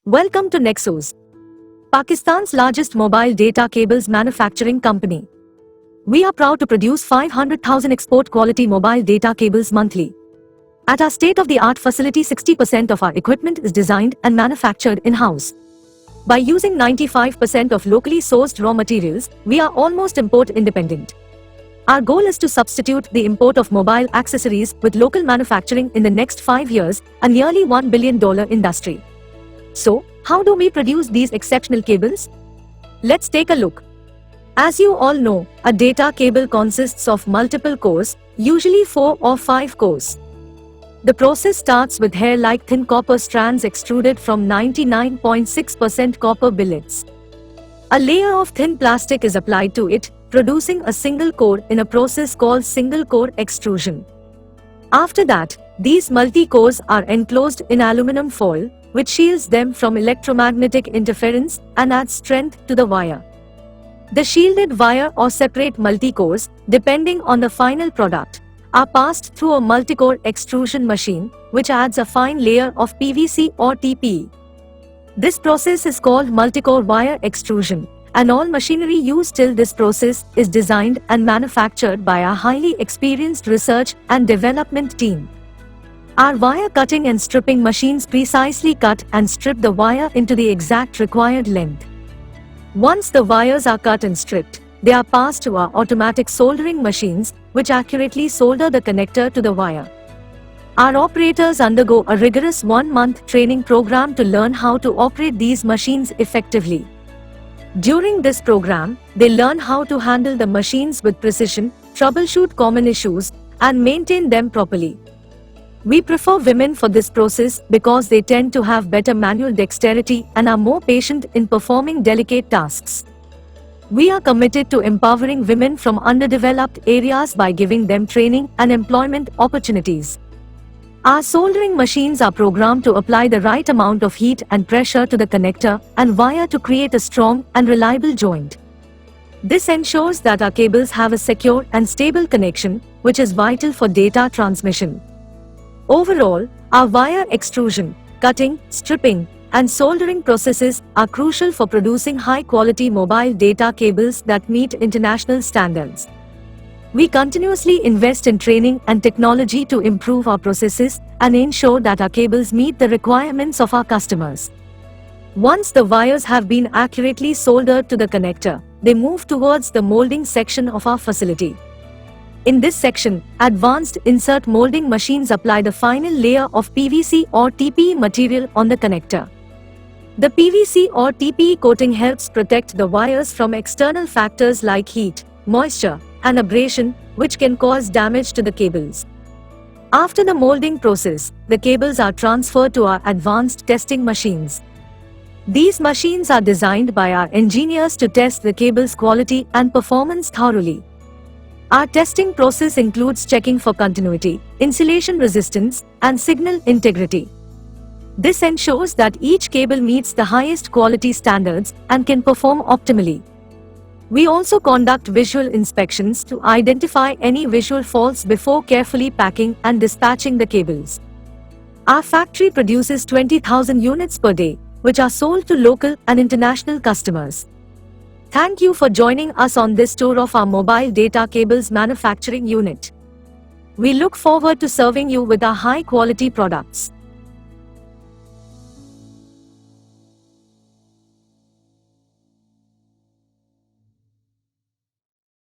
Welcome to Nexus, Pakistan's largest mobile data cables manufacturing company. We are proud to produce 500,000 export-quality mobile data cables monthly. At our state-of-the-art facility, 60% of our equipment is designed and manufactured in-house. By using 95% of locally sourced raw materials, we are almost import independent. Our goal is to substitute the import of mobile accessories with local manufacturing in the next 5 years, a nearly $1 billion industry. So, how do we produce these exceptional cables? Let's take a look. As you all know, a data cable consists of multiple cores, usually 4 or 5 cores. The process starts with hair-like thin copper strands extruded from 99.6% copper billets. A layer of thin plastic is applied to it, producing a single core in a process called single-core extrusion. After that, these multi-cores are enclosed in aluminum foil, which shields them from electromagnetic interference and adds strength to the wire. The shielded wire or separate multi-cores, depending on the final product, are passed through a multicore extrusion machine, which adds a fine layer of PVC or TPE. This process is called multicore wire extrusion, and all machinery used till this process is designed and manufactured by a highly experienced research and development team. Our wire cutting and stripping machines precisely cut and strip the wire into the exact required length. Once the wires are cut and stripped, they are passed to our automatic soldering machines, which accurately solder the connector to the wire. Our operators undergo a rigorous 1-month training program to learn how to operate these machines effectively. During this program, they learn how to handle the machines with precision, troubleshoot common issues, and maintain them properly. We prefer women for this process because they tend to have better manual dexterity and are more patient in performing delicate tasks. We are committed to empowering women from underdeveloped areas by giving them training and employment opportunities. Our soldering machines are programmed to apply the right amount of heat and pressure to the connector and wire to create a strong and reliable joint. This ensures that our cables have a secure and stable connection, which is vital for data transmission. Overall, our wire extrusion, cutting, stripping, and soldering processes are crucial for producing high-quality mobile data cables that meet international standards. We continuously invest in training and technology to improve our processes and ensure that our cables meet the requirements of our customers. Once the wires have been accurately soldered to the connector, they move towards the molding section of our facility. In this section, advanced insert molding machines apply the final layer of PVC or TPE material on the connector. The PVC or TPE coating helps protect the wires from external factors like heat, moisture, and abrasion, which can cause damage to the cables. After the molding process, the cables are transferred to our advanced testing machines. These machines are designed by our engineers to test the cable's quality and performance thoroughly. Our testing process includes checking for continuity, insulation resistance, and signal integrity. This ensures that each cable meets the highest quality standards and can perform optimally. We also conduct visual inspections to identify any visual faults before carefully packing and dispatching the cables. Our factory produces 20,000 units per day, which are sold to local and international customers. Thank you for joining us on this tour of our mobile data cables manufacturing unit. We look forward to serving you with our high-quality products.